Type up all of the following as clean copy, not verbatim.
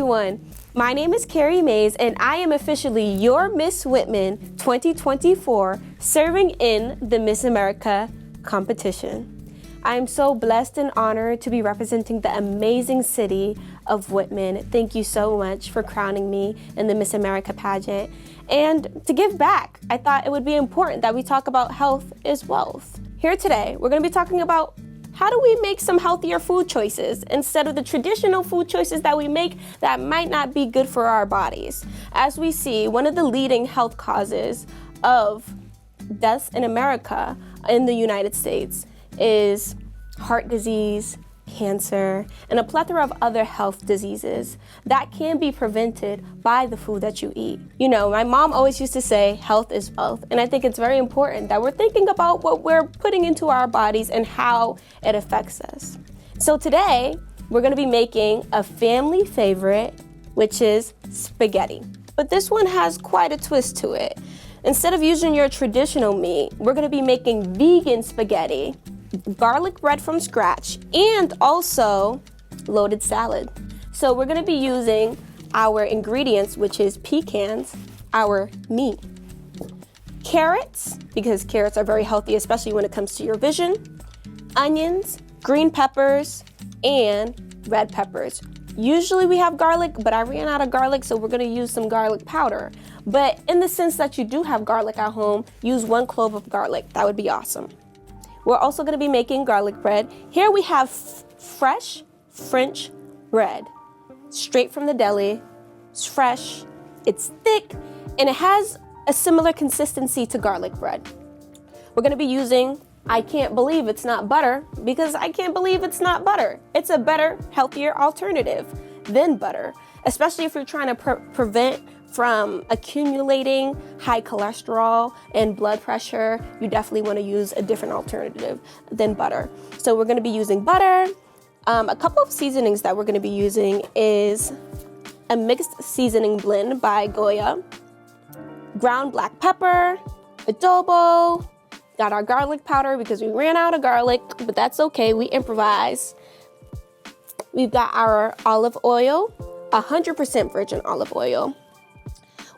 everyone. My name is Carrie Mays, and I am officially your Miss Whitman 2024, serving in the Miss America competition. I am so blessed and honored to be representing the amazing city of Whitman. Thank you so much for crowning me in the Miss America pageant. And to give back, I thought it would be important that we talk about health is wealth. Here today, we're going to be talking about how do we make some healthier food choices instead of the traditional food choices that we make that might not be good for our bodies. As we see, one of the leading health causes of deaths in America, in the United States, is heart disease, cancer, and a plethora of other health diseases that can be prevented by the food that you eat. You know, my mom always used to say, health is wealth, and I think it's very important that we're thinking about what we're putting into our bodies and how it affects us. So today, we're gonna be making a family favorite, which is spaghetti. But this one has quite a twist to it. Instead of using your traditional meat, we're gonna be making vegan spaghetti, garlic bread from scratch, and also loaded salad. So we're gonna be using our ingredients, which is pecans, our meat, carrots, because carrots are very healthy, especially when it comes to your vision, onions, green peppers, and red peppers. Usually we have garlic, but I ran out of garlic, so we're gonna use some garlic powder. But in the sense that you do have garlic at home, use 1 clove of garlic. That would be awesome. We're also gonna be making garlic bread. Here we have fresh French bread, straight from the deli. It's fresh, it's thick, and it has a similar consistency to garlic bread. We're gonna be using, I can't believe it's not butter, because I can't believe it's not butter. It's a better, healthier alternative than butter, especially if you're trying to prevent from accumulating high cholesterol and blood pressure. You definitely want to use a different alternative than butter. So we're going to be using butter. A couple of seasonings that we're going to be using is a mixed seasoning blend by Goya, ground black pepper, adobo, got our garlic powder because we ran out of garlic, but that's okay, we improvise. We've got our olive oil, 100% virgin olive oil.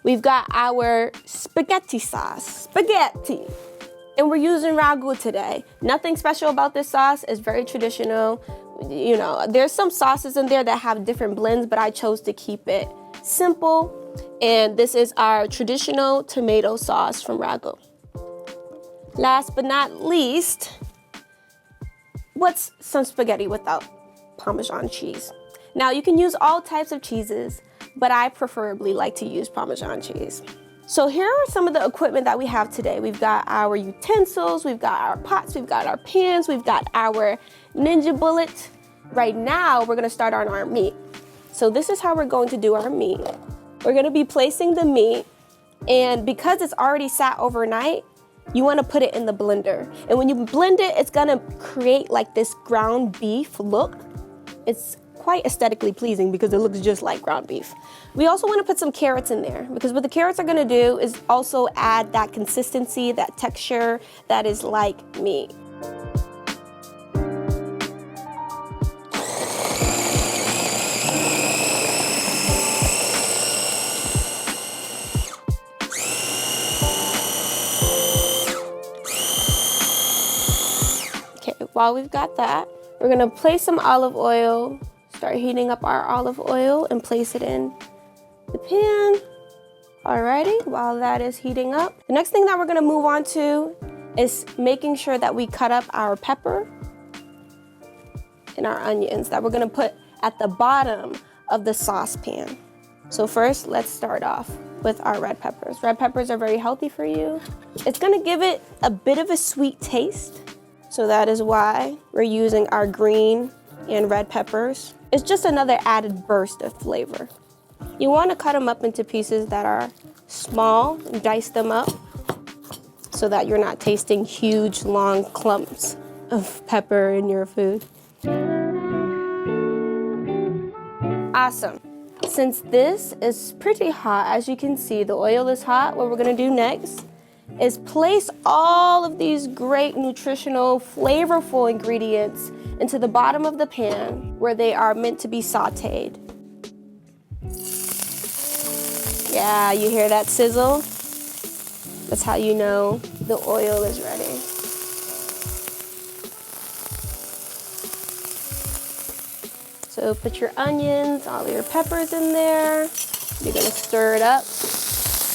We've got our spaghetti sauce, spaghetti. And we're using ragu today. Nothing special about this sauce, it's very traditional. You know, there's some sauces in there that have different blends, but I chose to keep it simple. And this is our traditional tomato sauce from ragu. Last but not least, what's some spaghetti without Parmesan cheese? Now you can use all types of cheeses, but I preferably like to use Parmesan cheese. So here are some of the equipment that we have today. We've got our utensils, we've got our pots, we've got our pans, we've got our Ninja Bullet. Right now, we're gonna start on our meat. So this is how we're going to do our meat. We're gonna be placing the meat, and because it's already sat overnight, you wanna put it in the blender. And when you blend it, it's gonna create like this ground beef look. It's quite aesthetically pleasing because it looks just like ground beef. We also want to put some carrots in there because what the carrots are going to do is also add that consistency, that texture that is like meat. Okay, while we've got that, we're going to place some olive oil. Start heating up our olive oil and place it in the pan. Alrighty, while that is heating up. The next thing that we're gonna move on to is making sure that we cut up our pepper and our onions that we're gonna put at the bottom of the saucepan. So first, let's start off with our red peppers. Red peppers are very healthy for you. It's gonna give it a bit of a sweet taste. So that is why we're using our green and red peppers. It's just another added burst of flavor. You want to cut them up into pieces that are small and dice them up so that you're not tasting huge, long clumps of pepper in your food. Awesome. Since this is pretty hot, as you can see, the oil is hot, what we're gonna do next is place all of these great nutritional, flavorful ingredients into the bottom of the pan where they are meant to be sauteed. Yeah, you hear that sizzle? That's how you know the oil is ready. So put your onions, all your peppers in there. You're gonna stir it up,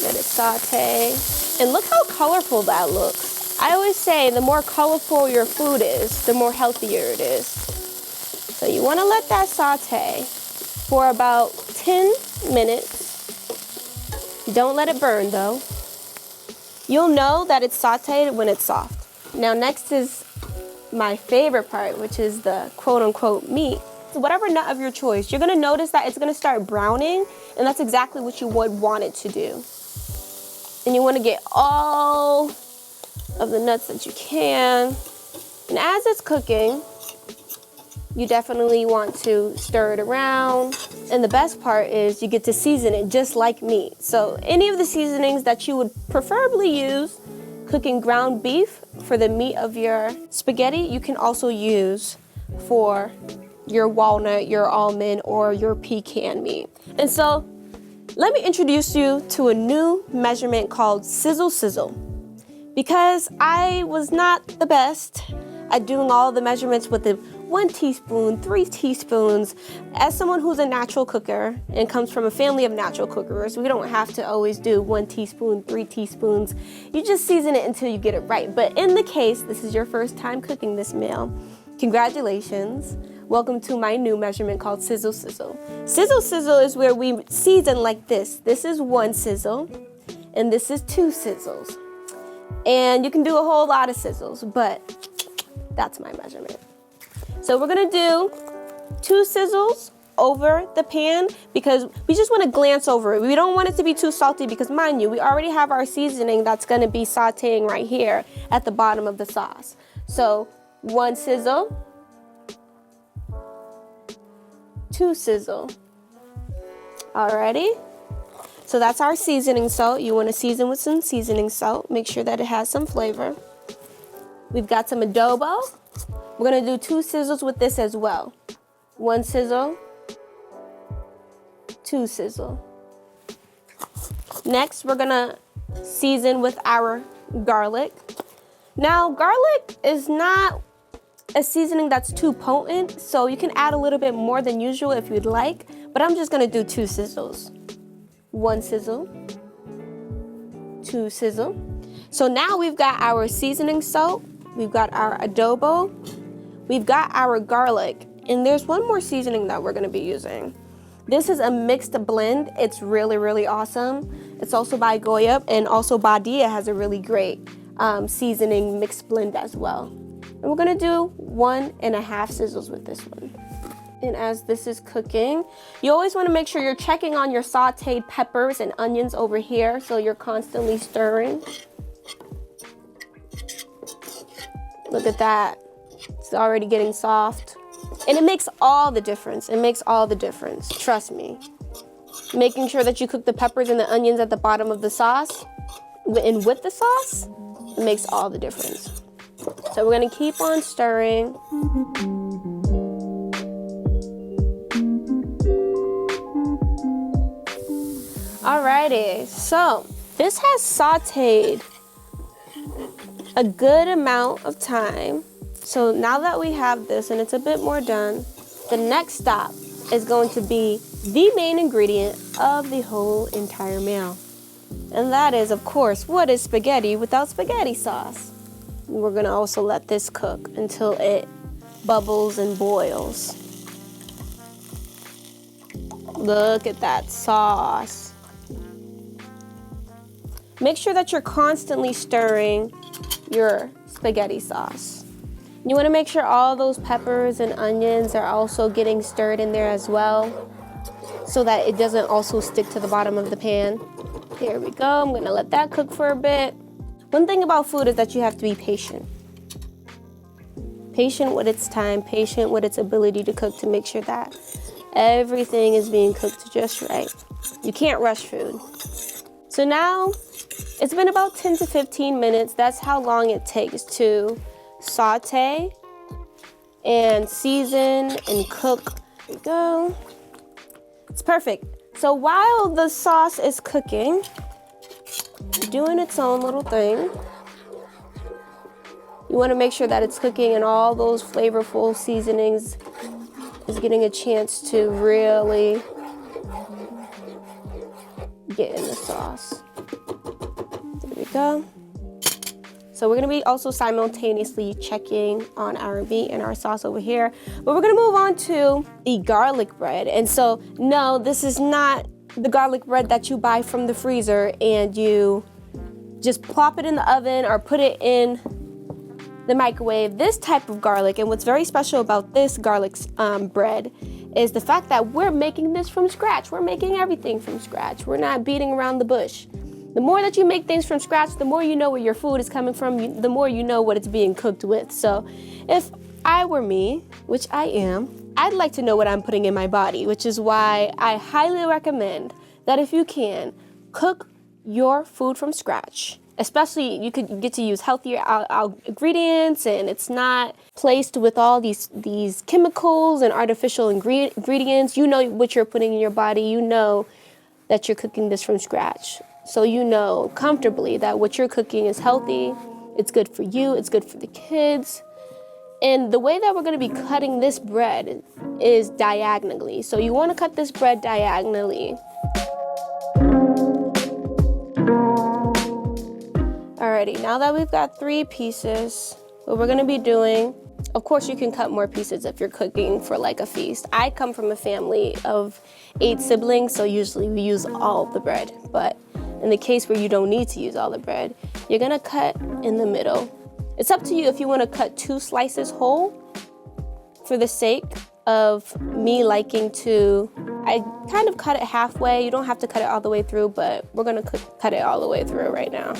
let it saute. And look how colorful that looks. I always say the more colorful your food is, the more healthier it is. So you wanna let that saute for about 10 minutes. Don't let it burn though. You'll know that it's sauteed when it's soft. Now next is my favorite part, which is the quote unquote meat. Whatever nut of your choice, you're gonna notice that it's gonna start browning, and that's exactly what you would want it to do. And you wanna get all of the nuts that you can. And as it's cooking, you definitely want to stir it around. And the best part is you get to season it just like meat. So any of the seasonings that you would preferably use cooking ground beef for the meat of your spaghetti, you can also use for your walnut, your almond, or your pecan meat. And so let me introduce you to a new measurement called sizzle sizzle. Because I was not the best at doing all the measurements with the 1 teaspoon, 3 teaspoons. As someone who's a natural cooker and comes from a family of natural cookers, we don't have to always do 1 teaspoon, 3 teaspoons. You just season it until you get it right. But in the case, this is your first time cooking this meal, congratulations. Welcome to my new measurement called sizzle sizzle. Sizzle sizzle is where we season like this. This is 1 sizzle, and this is 2 sizzles. And you can do a whole lot of sizzles, but that's my measurement. So we're gonna do 2 sizzles over the pan because we just wanna glance over it. We don't want it to be too salty because, mind you, we already have our seasoning that's gonna be sauteing right here at the bottom of the sauce. So 1 sizzle, 2 sizzle. Alrighty. So that's our seasoning salt. You want to season with some seasoning salt. Make sure that it has some flavor. We've got some adobo. We're going to do 2 sizzles with this as well. 1 sizzle, 2 sizzle. Next, we're going to season with our garlic. Now, garlic is not a seasoning that's too potent, so you can add a little bit more than usual if you'd like, but I'm just gonna do 2 sizzles. 1 sizzle, 2 sizzle. So now we've got our seasoning salt, we've got our adobo, we've got our garlic, and there's one more seasoning that we're gonna be using. This is a mixed blend. It's really, really awesome. It's also by Goya, and also Badia has a really great seasoning mixed blend as well. And we're gonna do 1.5 sizzles with this one. And as this is cooking, you always wanna make sure you're checking on your sauteed peppers and onions over here, so you're constantly stirring. Look at that, it's already getting soft. And it makes all the difference, trust me. Making sure that you cook the peppers and the onions at the bottom of the sauce, and with the sauce, it makes all the difference. So we're gonna keep on stirring. Alrighty, so this has sauteed a good amount of time. So now that we have this and it's a bit more done, the next stop is going to be the main ingredient of the whole entire meal. And that is, of course, what is spaghetti without spaghetti sauce? We're gonna also let this cook until it bubbles and boils. Look at that sauce. Make sure that you're constantly stirring your spaghetti sauce. You wanna make sure all those peppers and onions are also getting stirred in there as well, so that it doesn't also stick to the bottom of the pan. Here we go, I'm gonna let that cook for a bit. One thing about food is that you have to be patient. Patient with its time, patient with its ability to cook, to make sure that everything is being cooked just right. You can't rush food. So now, it's been about 10 to 15 minutes. That's how long it takes to saute and season and cook. There we go. It's perfect. So while the sauce is cooking, doing its own little thing, you want to make sure that it's cooking and all those flavorful seasonings is getting a chance to really get in the sauce. There we go. So we're gonna be also simultaneously checking on our meat and our sauce over here, but we're gonna move on to the garlic bread. And so, no, this is not the garlic bread that you buy from the freezer and you just plop it in the oven or put it in the microwave. This type of garlic, and what's very special about this garlic bread, is the fact that we're making this from scratch. We're making everything from scratch. We're not beating around the bush. The more that you make things from scratch, the more you know where your food is coming from, the more you know what it's being cooked with. So if I were me, which I am, I'd like to know what I'm putting in my body, which is why I highly recommend that if you can, cook your food from scratch. Especially, you could get to use healthier ingredients, and it's not placed with all these chemicals and artificial ingredients. You know what you're putting in your body. You know that you're cooking this from scratch. So you know comfortably that what you're cooking is healthy, it's good for you, it's good for the kids. And the way that we're gonna be cutting this bread is diagonally. So you wanna cut this bread diagonally. Alrighty, now that we've got 3 pieces, what we're gonna be doing, of course you can cut more pieces if you're cooking for like a feast. I come from a family of 8 siblings, so usually we use all the bread. But in the case where you don't need to use all the bread, you're gonna cut in the middle. It's up to you if you wanna cut 2 slices whole. For the sake of me liking to, I kind of cut it halfway. You don't have to cut it all the way through, but we're gonna cut it all the way through right now.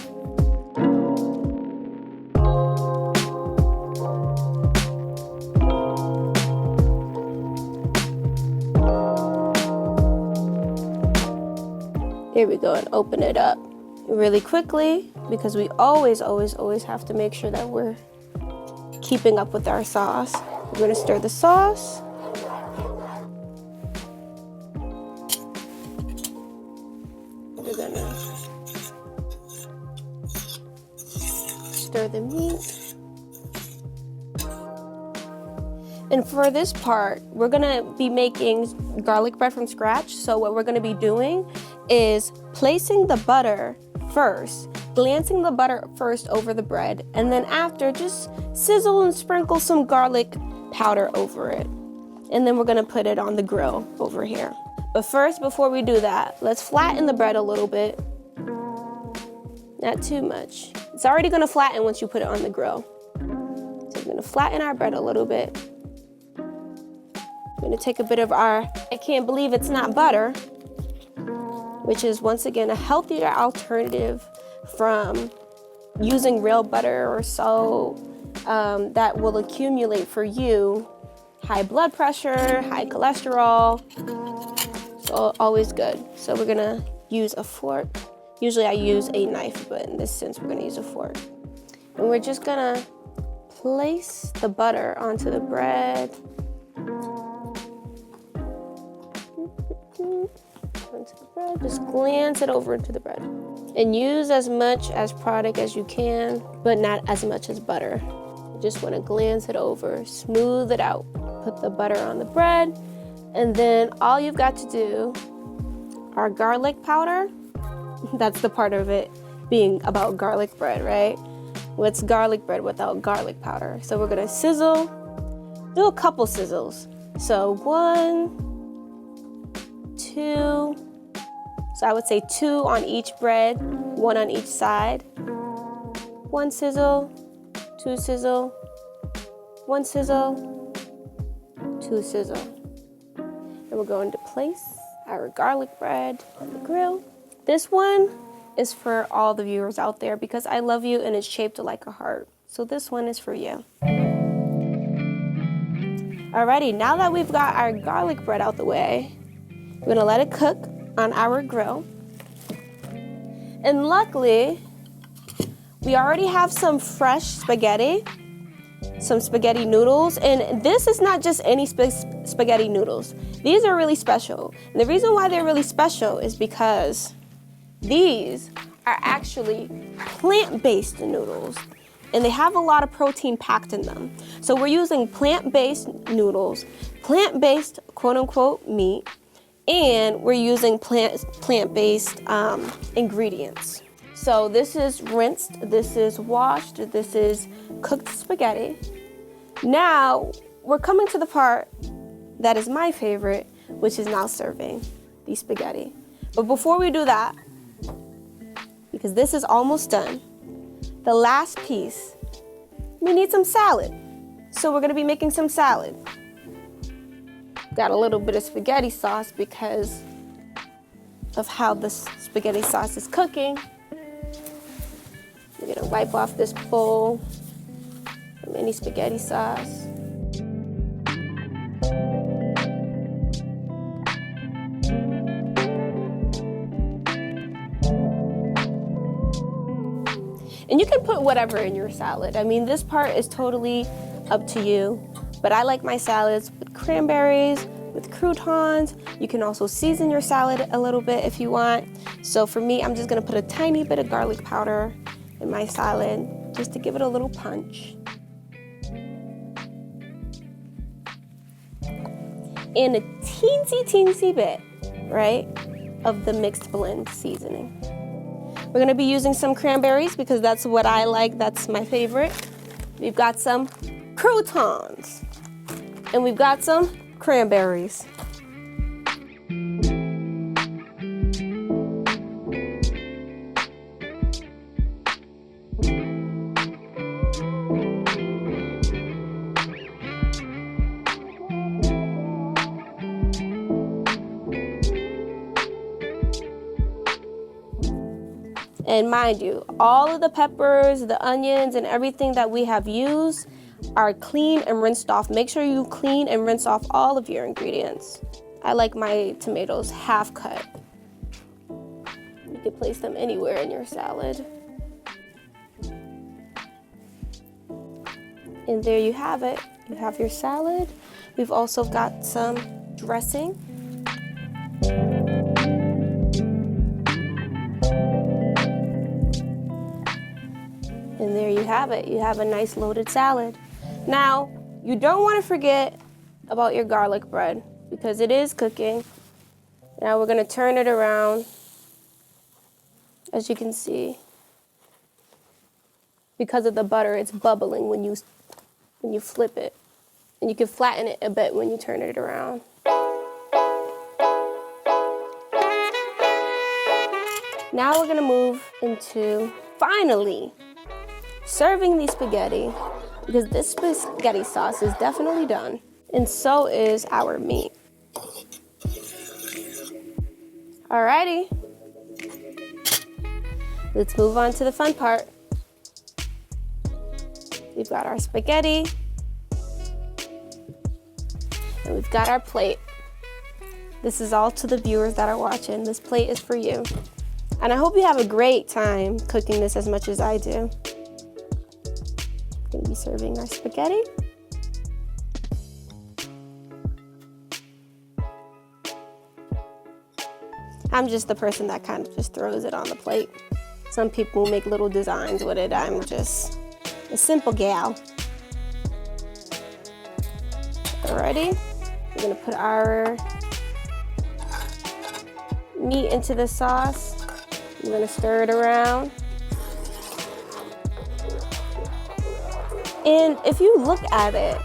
Here we go, and open it up really quickly because we always have to make sure that we're keeping up with our sauce. We're gonna stir the sauce. We're gonna stir the meat. And for this part, we're gonna be making garlic bread from scratch. So what we're gonna be doing is placing the butter first, glancing the butter first over the bread, and then after, just sizzle and sprinkle some garlic powder over it. And then we're gonna put it on the grill over here. But first, before we do that, let's flatten the bread a little bit. Not too much. It's already gonna flatten once you put it on the grill. So we're gonna flatten our bread a little bit. I'm gonna take a bit of our, I can't believe it's not butter, which is once again a healthier alternative from using real butter or so that will accumulate for you high blood pressure, high cholesterol. So always good. So we're gonna use a fork. Usually I use a knife, but in this sense we're gonna use a fork. And we're just gonna place the butter onto the bread. Into the bread. Just glance it over into the bread. And use as much as product as you can, but not as much as butter. You just want to glance it over, smooth it out. Put the butter on the bread, and then all you've got to do, our garlic powder, that's the part of it being about garlic bread, right? What's garlic bread without garlic powder? So we're gonna sizzle, do a couple sizzles. So 1, 2, so I would say 2 on each bread, 1 on each side. 1 sizzle, 2 sizzle, 1 sizzle, 2 sizzle. And we're going to place our garlic bread on the grill. This one is for all the viewers out there because I love you and it's shaped like a heart. So this one is for you. Alrighty, now that we've got our garlic bread out the way, we're gonna let it cook on our grill. And luckily, we already have some fresh spaghetti. some spaghetti noodles, and this is not just any spaghetti noodles. These are really special. And the reason why they're really special is because these are actually plant-based noodles, and they have a lot of protein packed in them. So we're using plant-based noodles, plant-based quote-unquote meat, and we're using plant-based ingredients. So this is rinsed, this is washed, this is cooked spaghetti. Now we're coming to the part that is my favorite, which is now serving the spaghetti. But before we do that, because this is almost done, the last piece, we need some salad. So we're gonna be making some salad. Got a little bit of spaghetti sauce because of how the spaghetti sauce is cooking. We're gonna wipe off this bowl from any spaghetti sauce. And you can put whatever in your salad. I mean, this part is totally up to you, but I like my salads with cranberries, with croutons. You can also season your salad a little bit if you want. So for me, I'm just gonna put a tiny bit of garlic powder in my salad just to give it a little punch. And a teensy bit, right, of the mixed blend seasoning. We're gonna be using some cranberries because that's what I like, that's my favorite. We've got some croutons, and we've got some cranberries. And mind you, all of the peppers, the onions, and everything that we have used are clean and rinsed off. Make sure you clean and rinse off all of your ingredients. I like my tomatoes half cut. You can place them anywhere in your salad. And there you have it. You have your salad. We've also got some dressing. And there you have it. You have a nice loaded salad. Now, you don't want to forget about your garlic bread because it is cooking. Now we're going to turn it around, as you can see. Because of the butter, it's bubbling when you flip it. And you can flatten it a bit when you turn it around. Now we're going to move into, finally, serving the spaghetti, because this spaghetti sauce is definitely done, and so is our meat. Alrighty, let's move on to the fun part. We've got our spaghetti, and we've got our plate. This is all to the viewers that are watching. This plate is for you. And I hope you have a great time cooking this as much as I do. Going to be serving our spaghetti. I'm just the person that kind of just throws it on the plate. Some people make little designs with it. I'm just a simple gal. Alrighty, we're going to put our meat into the sauce. I'm going to stir it around. And if you look at it,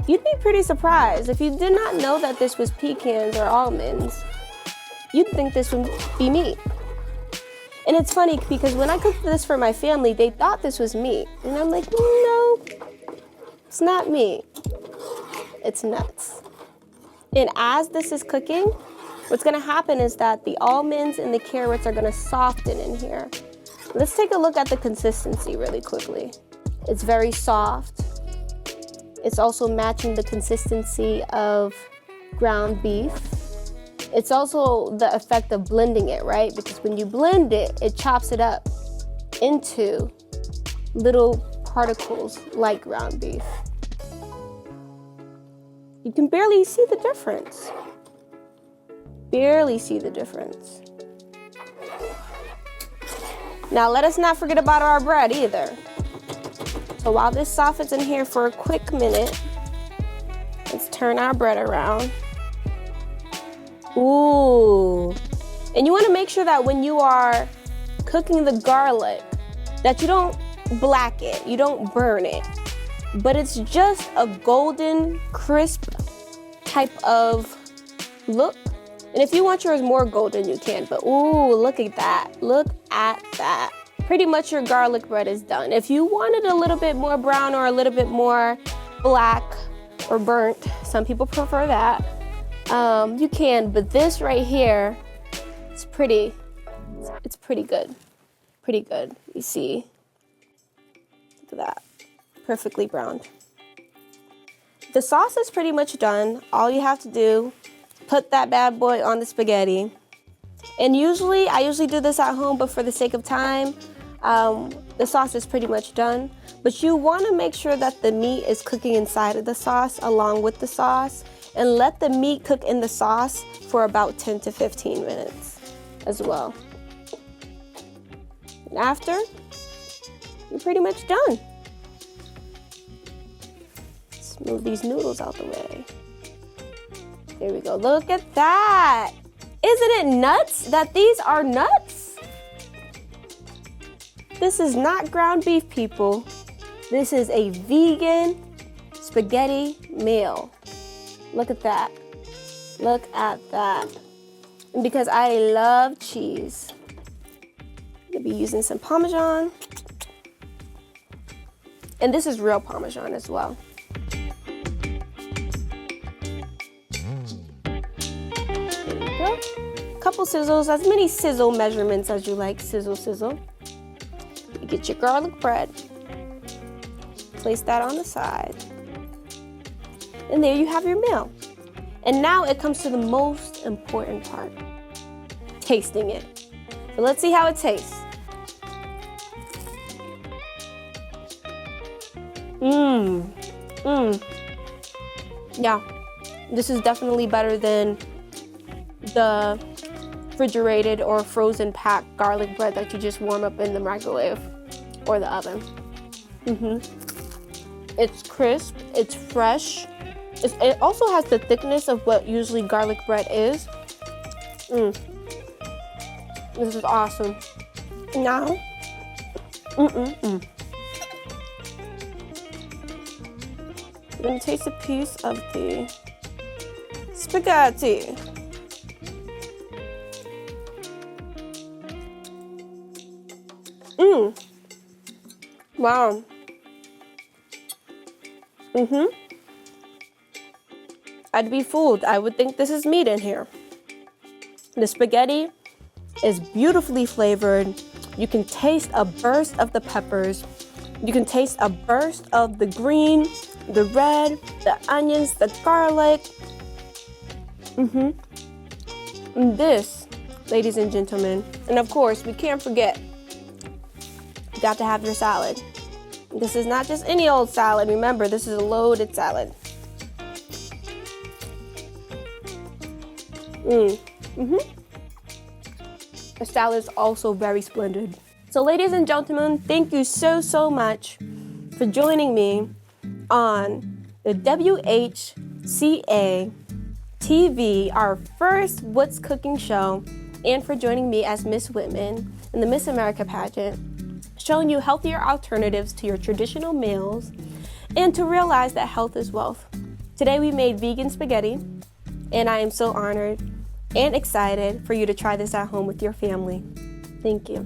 you'd be pretty surprised. If you did not know that this was pecans or almonds, you'd think this would be meat. And it's funny because when I cooked this for my family, they thought this was meat. And I'm like, no, it's not meat. It's nuts. And as this is cooking, what's gonna happen is that the almonds and the carrots are gonna soften in here. Let's take a look at the consistency really quickly. It's very soft. It's also matching the consistency of ground beef. It's also the effect of blending it, right? Because when you blend it, it chops it up into little particles like ground beef. You can barely see the difference. Barely see the difference. Now let us not forget about our bread either. So while this softens in here for a quick minute, let's turn our bread around. Ooh. And you want to make sure that when you are cooking the garlic, that you don't black it, you don't burn it, but it's just a golden, crisp type of look. And if you want yours more golden, you can, but ooh, look at that. Look at that. Pretty much your garlic bread is done. If you want it a little bit more brown or a little bit more black or burnt, some people prefer that, you can, but this right here, it's pretty good. Pretty good, you see. Look at that, perfectly browned. The sauce is pretty much done. All you have to do, put that bad boy on the spaghetti. And I usually do this at home, but for the sake of time, the sauce is pretty much done. But you want to make sure that the meat is cooking inside of the sauce along with the sauce, and let the meat cook in the sauce for about 10 to 15 minutes as well. And after, you're pretty much done. Let's move these noodles out the way. There we go. Look at that. Isn't it nuts that these are nuts? This is not ground beef, people. This is a vegan spaghetti meal. Look at that. Look at that. And because I love cheese, I'm gonna be using some Parmesan. And this is real Parmesan as well. There we go. Couple sizzles, as many sizzle measurements as you like. Sizzle, sizzle. You get your garlic bread. Place that on the side. And there you have your meal. And now it comes to the most important part, tasting it. So let's see how it tastes. Yeah, this is definitely better than the refrigerated or frozen packed garlic bread that you just warm up in the microwave or the oven. It's crisp, it's fresh. It also has the thickness of what usually garlic bread is. This is awesome. Now, I'm gonna taste a piece of the spaghetti. Wow. I'd be fooled. I would think this is meat in here. The spaghetti is beautifully flavored. You can taste a burst of the peppers. You can taste a burst of the green, the red, the onions, the garlic. And this, ladies and gentlemen, and of course, we can't forget, you got to have your salad. This is not just any old salad. Remember, this is a loaded salad. The salad is also very splendid. So ladies and gentlemen, thank you so much for joining me on the WHCA TV, our first What's Cooking show, and for joining me as Miss Whitman in the Miss America pageant, showing you healthier alternatives to your traditional meals and to realize that health is wealth. Today we made vegan spaghetti, and I am so honored and excited for you to try this at home with your family. Thank you.